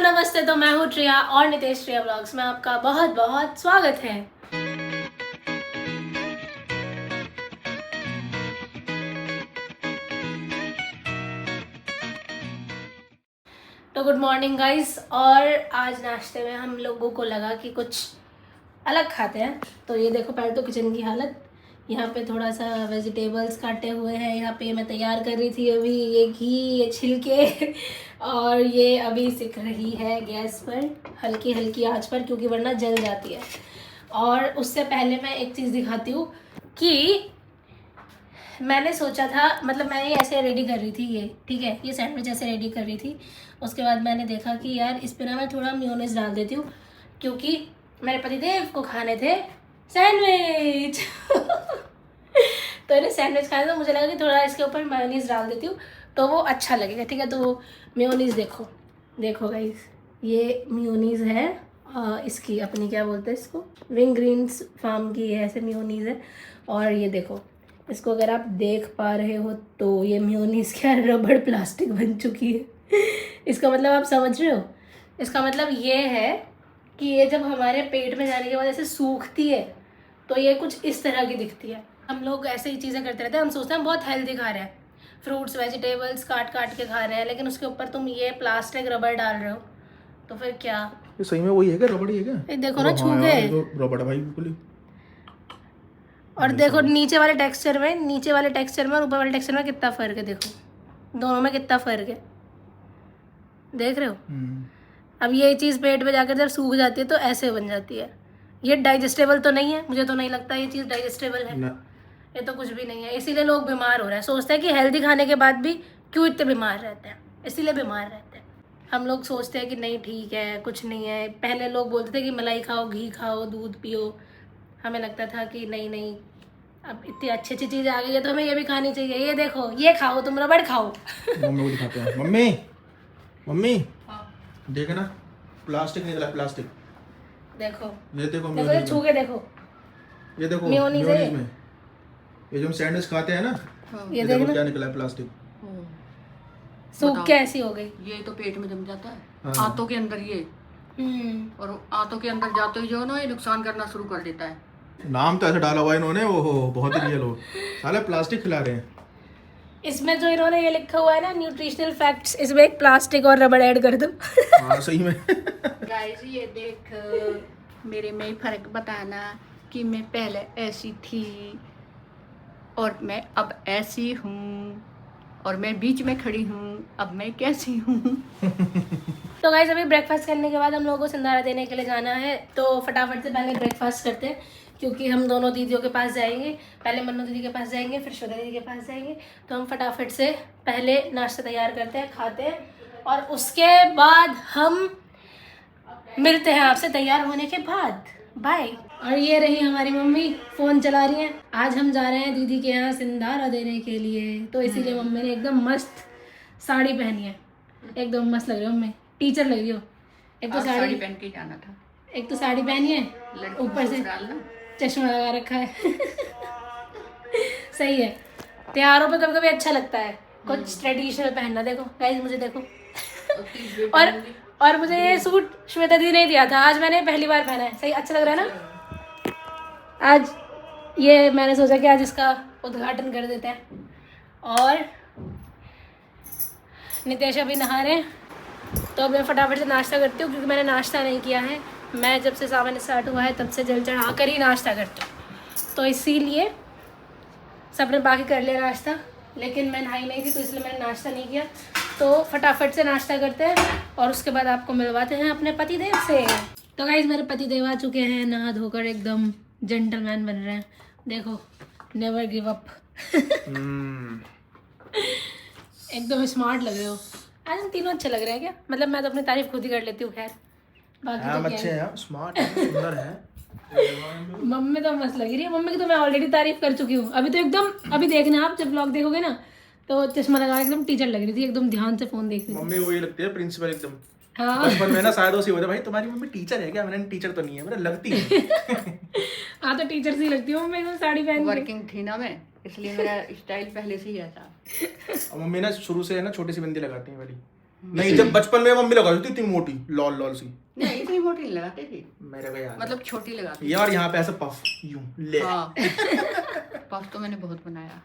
नमस्ते। तो मैं हूँ ट्रिया और नितेश ट्रिया ब्लॉग्स में आपका बहुत बहुत स्वागत है। तो गुड मॉर्निंग गाइस। और आज नाश्ते में हम लोगों को लगा कि कुछ अलग खाते हैं। तो ये देखो पहले तो किचन की हालत, यहाँ पे थोड़ा सा वेजिटेबल्स काटे हुए हैं, यहाँ पे मैं तैयार कर रही थी अभी ये घी, ये छिलके और ये अभी सिक रही है गैस पर हल्की हल्की आंच पर, क्योंकि वरना जल जाती है। और उससे पहले मैं एक चीज़ दिखाती हूँ कि मैंने सोचा था, मतलब मैं ये ऐसे रेडी कर रही थी, ये ठीक है, ये सैंडविच ऐसे रेडी कर रही थी। उसके बाद मैंने देखा कि यार इस पर ना मैं थोड़ा मेयोनीज डाल देती हूँ, क्योंकि मेरे पतिदेव को खाने थे सैंडविच तो इन्हें सैंडविच खाने, तो मुझे लगा कि थोड़ा इसके ऊपर मेयोनीज डाल देती हूँ तो वो अच्छा लगेगा, ठीक है। तो मेयोनीज देखो देखो गाइस, ये मेयोनीज है इसकी अपनी क्या बोलते हैं इसको, विंग ग्रीन्स फार्म की है, ऐसे मेयोनीज है। और ये देखो इसको अगर आप देख पा रहे हो तो ये मेयोनीज क्या रबड़ प्लास्टिक बन चुकी है इसका मतलब आप समझ रहे हो, इसका मतलब ये है कि ये जब हमारे पेट में जाने के बाद ऐसे सूखती है तो ये कुछ इस तरह की दिखती है। हम लोग ऐसे ही चीज़ें करते रहते हैं, हम सोचते हैं हम बहुत हेल्दी खा रहे हैं, फ्रूट्स वेजिटेबल्स काट काट के खा रहे हैं, लेकिन उसके ऊपर तुम ये प्लास्टिक रबड़ डाल रहे हो तो फिर क्या। ये सही में वही है क्या, रबड़ ही है क्या? ये देखो ना छू हाँ के, यार, ये तो रबड़ है भाई बिल्कुल ही। और देखो नीचे वाले टेक्सचर में, नीचे वाले टेक्सचर में और ऊपर वाले टेक्सचर में कितना फर्क है, देखो दोनों में कितना फर्क है, देख रहे हो। अब ये चीज़ पेट में जाकर जब सूख जाती है तो ऐसे बन जाती है। ये डाइजेस्टेबल तो नहीं है, मुझे तो नहीं लगता ये चीज़ डाइजेस्टेबल है, ये तो कुछ भी नहीं है। इसीलिए लोग बीमार हो रहे हैं, सोचते हैं कि हेल्दी खाने के बाद भी क्यों इतने बीमार रहते हैं, इसीलिए बीमार रहते हैं। हम लोग सोचते हैं कि नहीं ठीक है कुछ नहीं है। पहले लोग बोलते थे कि मलाई खाओ, घी खाओ, दूध पियो, हमें लगता था कि नहीं नहीं अब इतनी अच्छी अच्छी चीज़ आ गई है तो हमें ये भी खानी चाहिए। ये देखो ये खाओ, तुम रबड़ खाओ मम्मी को दिखाते हैं। मम्मी मम्मी देख ना, प्लास्टिक निकला, प्लास्टिक देखो ये देखो, देखो ये छू के देखो, ये देखो मेयोनीज है। में ये जो हम सैंडविच खाते हैं ना, ये देखो देखो क्या निकला है, प्लास्टिक। सूख के ऐसी हो गई। ये तो पेट में जम जाता है, हाँ। आंतों के अंदर ये, और आंतों के अंदर जाते ही जो है ना ये नुकसान करना शुरू कर देता है। नाम तो ऐसा डाला हुआ है इन्होंने, वो बहुत ही रियल हो, साले प्लास्टिक खिला रहे हैं। इसमें जो इन्होंने ये लिखा हुआ है ना न्यूट्रिशनल फैक्ट्स, इसमें एक प्लास्टिक और रबड़ ऐड कर दो हाँ सही में गाइस ये देख मेरे में फर्क बताना कि मैं पहले ऐसी थी और मैं अब ऐसी हूँ, और मैं बीच में खड़ी हूँ, अब मैं कैसी हूँ तो गाइस अभी ब्रेकफास्ट करने के बाद हम लोगों को सिंधारा देने के लिए जाना है, तो फटाफट से पहले ब्रेकफास्ट करते हैं, क्योंकि हम दोनों दीदियों के पास जाएंगे। पहले मन्नू दीदी के पास जाएंगे, फिर श्वेता दीदी के पास जाएंगे। तो हम फटाफट से पहले नाश्ता तैयार करते हैं, खाते हैं, और उसके बाद हम मिलते हैं आपसे तैयार होने के बाद। बाय। और ये रही हमारी मम्मी फ़ोन चला रही हैं। आज हम जा रहे हैं दीदी के यहाँ सिंधारा देने के लिए, तो इसीलिए मम्मी ने एकदम मस्त साड़ी पहनी है, एकदम मस्त लग रही हो मम्मी, टीचर लग रही हो। एक तो साड़ी पहन के जाना था, एक तो साड़ी पहनी है, ऊपर से चश्मा लगा रखा है सही है, त्योहारों पे कभी कभी अच्छा लगता है कुछ ट्रेडिशनल पहनना। देखो गाइस मुझे देखो और मुझे ये सूट श्वेता दी ने दिया था, आज मैंने पहली बार पहना है। सही अच्छा लग रहा है ना। आज ये मैंने सोचा कि आज इसका उद्घाटन कर देते हैं। और नितेश अभी नहा रहे हैं, तो अब मैं फटाफट से नाश्ता करती हूँ, क्योंकि मैंने नाश्ता नहीं किया है। मैं जब से सावन स्टार्ट हुआ है तब से जल चढ़ा कर ही नाश्ता करती हूँ, तो इसीलिए सबने बाकी कर लिया नाश्ता, लेकिन मैं नहाई नहीं थी तो इसलिए मैंने नाश्ता नहीं किया। तो फटाफट से नाश्ता करते हैं और उसके बाद आपको मिलवाते हैं अपने पतिदेव से। तो गाइस मेरे पतिदेव आ चुके हैं, नहा धोकर एकदम जेंटलमैन बन रहे हैं। देखो नेवर गिव अप एकदम स्मार्ट लग रहे हो। आज हम तीनों अच्छे लग रहे हैं क्या, मतलब मैं तो अपनी तारीफ खुद ही कर लेती हूँ, खैर बाकी तो अच्छे हैं, स्मार्ट है, सुंदर है। मम्मी तो मस्त लग रही है, मम्मी की तो मैं ऑलरेडी तारीफ कर चुकी हूँ। अभी तो एकदम, अभी देखना आप जब व्लॉग देखोगे ना तो चश्मा लगा एकदम टीचर लग रही थी, एकदम ध्यान से फोन देख रही थी। मम्मी वही लगती है प्रिंसिपल एकदम। हाँ बचपन में ना शायद उसी होता, भाई तुम्हारी मम्मी टीचर है क्या? मैंने टीचर तो नहीं है, मेरा लगती है हाँ तो टीचर सी लगती हूँ मम्मी एकदम साड़ी पहन के। वर्किंग थी ना मैं, इसलिए मेरा स्टाइल पहले से ही ऐसा। और मम्मी ना शुरू से है ना छोटी सी बिंदी लगाती है वाली, नहीं, जब बचपन में मम्मी लगाती थी इतनी मोटी लॉल लॉल सी। नहीं इतनी मोटी नहीं लगाती थी, मेरे को याद मतलब छोटी लगाती है। यार यहाँ पे ऐसे पफ यूं ले। हाँ पफ तो मैंने बहुत बनाया,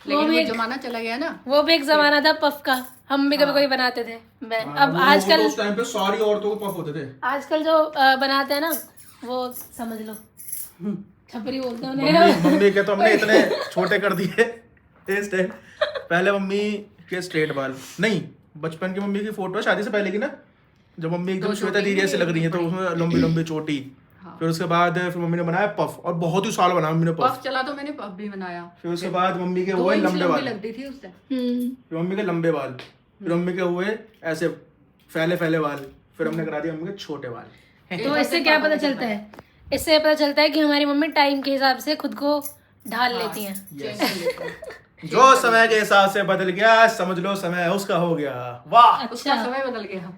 लेकिन वो जमाना चला गया ना। वो भी एक जमाना था पफ का, हम भी कभी कभी बनाते थे। मैं अब वो आजकल उस टाइम पे सारी औरतों को पफ होते थे। आजकल जो बनाते हैं ना वो समझ लो छपरी बोलते हैं मम्मी उन्हें। मम्मी के तो हमने इतने छोटे कर दिए इस टाइम। पहले मम्मी के स्ट्रेट बाल नहीं, बचपन की मम्मी की फोटो शादी से पहले की ना, जब मम्मी एकदम श्वेता दीदी ऐसे लग रही है तो उसमें लंबी लंबी चोटी। फिर उसके बाद फिर मम्मी ने बनाया पफ, और बहुत ही साल बनाया मम्मी ने पफ चला तो मैंने पफ भी बनाया। फिर उसके बाद मम्मी के 2 हुए इंच लंबे लंबी बाल, लगती थी उससे। फिर मम्मी के लंबे बाल, फिर मम्मी के हुए ऐसे फैले फैले बाल, फिर हमने करा दिया मम्मी के छोटे बाल। तो इससे क्या पता चलता है? इससे पता चलता है कि हमारी मम्मी टाइम के हिसाब से खुद को ढाल लेती हैं। जो समय के हिसाब से बदल गया समझ लो समय उसका हो गया। वाह, उसका समय बदल गया।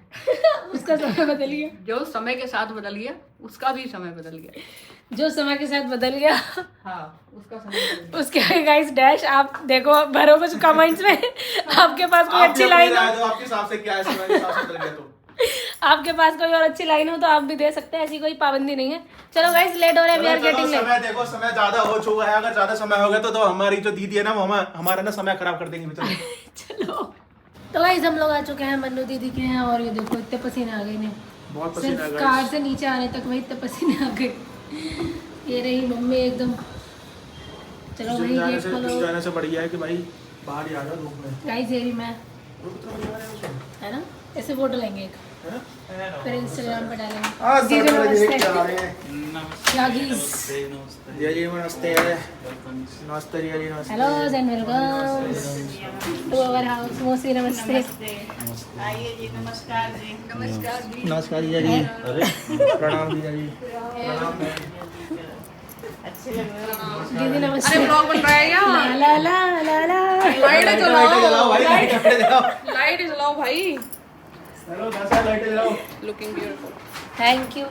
उसका समय बदल गया, जो समय के साथ बदल गया उसका भी समय बदल गया। जो समय के साथ बदल गया हाँ उसका समय बदल गया। उसके आगे गाइस डैश आप देखो, भरो कुछ कमेंट्स में। आपके पास कोई अच्छी लाइन हो, आपके हिसाब से क्या है, समय के हिसाब से बदल गया तो आपके पास कोई और अच्छी लाइन हो तो आप भी दे सकते हैं, ऐसी कोई पाबंदी नहीं है। चलो गाइस लेट हो रहे हैं, वी आर गेटिंग लेट। समय देखो, समय ज्यादा हो चुका है, अगर ज्यादा समय हो गया तो हमारी जो दीदी है ना वो हमारा ना समय खराब कर देंगे। चलो तो गाइस हम लोग आ चुके हैं मन्नू दीदी के हैं, और ये देखो इतने पसीने आ गए ने, बहुत पसीना सिर्फ आ गया। कार से नीचे आने तक वही इतने पसीने आ गए। ये रही मम्मी एकदम। चलो भाई गेट खोलो। जाने से बढ़िया है कि भाई बाहर ही आ जाओ धूप में। गाइस ये भी मैं है ना, ऐसे फोटो लेंगे एक, फिर इंस्टाग्राम पे डालेंगे। जी जी नमस्ते। यागीज जी नमस्ते, नमस्ते जी, नमस्ते। Hello and welcome to our house. मोसी नमस्ते। आइए जी, नमस्कार जी। नमस्कार जी। नमस्कार जी, प्रणाम जी, प्रणाम। अच्छे लग रहे हो। दीदी नमस्ते। अरे ब्लॉग बन रहा है क्या? ला ला ला ला ला। लाइट जलाओ भाई, लाइट जलाओ। लाइट जलाओ भाई। चलो 10 लाइट जलाओ। Looking beautiful. Thank you.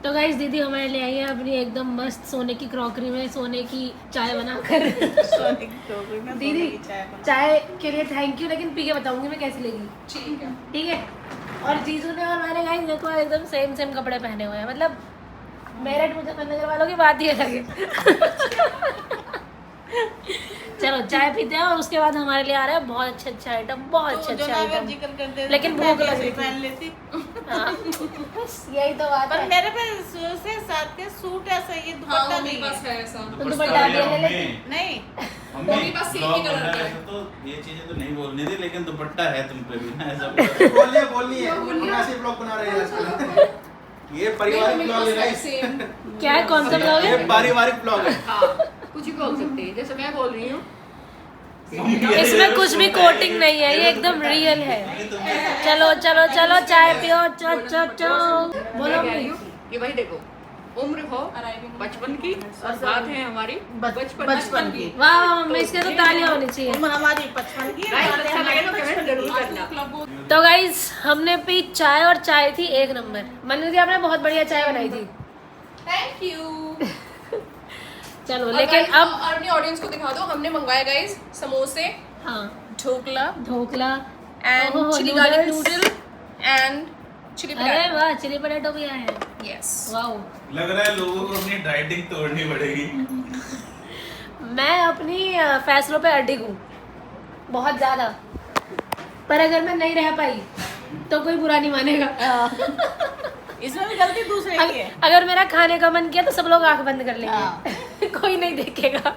तो गाइस दीदी हमारे लिए आई है अपनी एकदम मस्त सोने की क्रॉकरी में सोने की चाय बनाकर। दीदी चाय के लिए थैंक यू, लेकिन पी के बताऊंगी मैं कैसी लगी। ठीक है। ठीक है। और जीजू ने और मैंने गाइस देखो एकदम सेम सेम कपड़े पहने हुए हैं, मतलब मेरठ मुजफ्फरनगर वालों की बात ही अलग है। चलो चाय पीते हैं और उसके बाद हमारे लिए आ रहा है बहुत अच्छे आइटम, बहुत अच्छे आइटम। लेकिन भूख लग रही पहन थी। लेती। हाँ, बस यही तो बात पर है। मेरे पे से साथ के सूट ऐसा, ये दुपट्टा नहीं है। तो दुपट्टा भी ले लेते। नहीं मम्मी बस सेम ही कलर का है। तो ये चीजें तो नहीं बोलनी थी, लेकिन दुपट्टा है तुम पे भी ना, ऐसा बोलनी है, हम ऐसे ब्लॉग बना रहे हैं आजकल। ये पारिवारिक ब्लॉग है गाइस। क्या है, कौन सा ब्लॉग ये है? पारिवारिक ब्लॉग है। हाँ कुछ भी बोल सकते हैं, जैसे मैं बोल रही हूँ। इसमें कुछ भी कोटिंग नहीं है, ये एकदम रियल है। चलो चलो चलो चाय पियो। चो चो चो बोलो मैं कह रही हूँ कि भाई देखो, उम्र हो बचपन की और बात है हमारी बचपन की। वाह वाह मम्मी, इसके तो तालियां होनी चाहिए। उम्र हमारी 55 की है। गाइस अच्छा लगे तो कमेंट जरूर करना। तो गाइस हमने पी चाय, और चाय थी एक नंबर। मन्नू जी आपने बहुत बढ़िया चाय बनाई थी। Thank you. चलो लेकिन अब अपनी ऑडियंस को दिखा दो, हमने मंगवाया गाइस समोसे, हाँ ढोकला ढोकला एंड ओहो, chilli garlic noodles। Noodle and chilli अरे पोटैटो। वाह चिली पटेटो भी आए हैं। यस। वाओ। लग रहा है लोगों को अपनी डाइटिंग तोड़नी पड़ेगी। मैं अपनी फैसलों पे अडिग हूँ बहुत ज्यादा, पर अगर मैं नहीं रह पाई तो कोई बुरा नहीं मानेगा। इसमें भी गलती दूसरे की है। अगर मेरा खाने का मन किया तो सब लोग आंख बंद कर लेंगे। कोई नहीं देखेगा।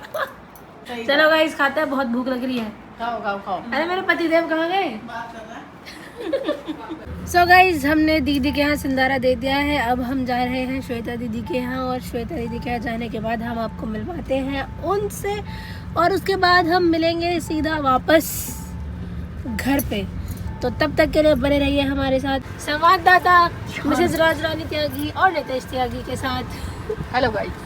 चलो गाइस खाते हैं, बहुत भूख लग रही है। खाओ खाओ खाओ। अरे मेरे पतिदेव कहाँ गए? बात कर रहा है। सो गाइज हमने दीदी के यहाँ सिंदारा दे दिया है, अब हम जा रहे हैं श्वेता दीदी के यहाँ, और श्वेता दीदी के यहाँ जाने के बाद हम आपको मिलवाते हैं उनसे, और उसके बाद हम मिलेंगे सीधा वापस घर पे। तो तब तक के लिए बने रहिए हमारे साथ संवाददाता मिसेस राजरानी त्यागी और नितेश त्यागी के साथ। Hello guys.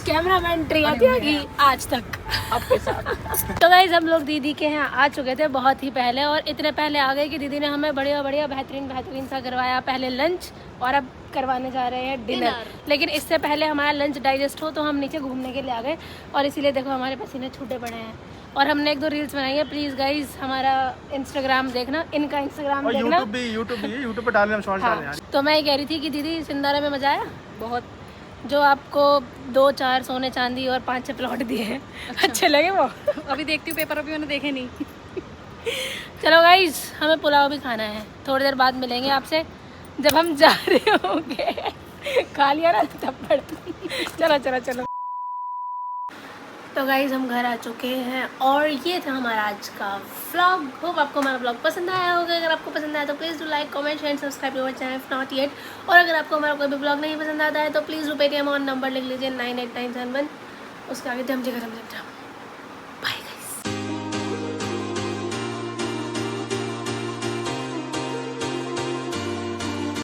कैमरामैन प्रिया त्यागी आज तक आपके साथ। तो गाइज हम लोग दीदी के यहाँ आ चुके थे बहुत ही पहले, और इतने पहले आ गए कि दीदी ने हमें बढ़िया बढ़िया बेहतरीन सा करवाया। पहले लंच और अब करवाने जा रहे हैं डिनर। लेकिन इससे पहले हमारा लंच डाइजेस्ट हो तो हम नीचे घूमने के लिए आ गए, और इसीलिए देखो हमारे पसीने छूटे पड़े हैं। और हमने 1-2 रील्स बनाई है। प्लीज़ गाइज हमारा इंस्टाग्राम देखना, इनका इंस्टाग्राम और देखना। यूट्यूब पे डालने हम शॉर्ट डाल रहे हैं हाँ, तो मैं ये कह रही थी कि दीदी सिंदारा में मज़ा आया बहुत, जो आपको 2-4 सोने चांदी और 5-6 प्लॉट दिए हैं अच्छे लगे वो? अभी देखती हूँ पेपर, अभी मैंने देखे नहीं। चलो गाइज हमें पुलाव भी खाना है, थोड़ी देर बाद मिलेंगे आपसे जब हम जा रहे होंगे। खा लिया ना थप्पड़। चलो चलो चलो। तो गाइज हम घर आ चुके हैं और ये था हमारा आज का व्लॉग। होप आपको हमारा व्लॉग पसंद आया होगा। अगर आपको पसंद आया तो please do like comment share subscribe to our channel if not yet. और अगर आपको हमारा कोई भी व्लॉग नहीं पसंद आता है तो प्लीज़ पेटीएम और नंबर लिख लीजिए 98971। उसके आगे जम जगह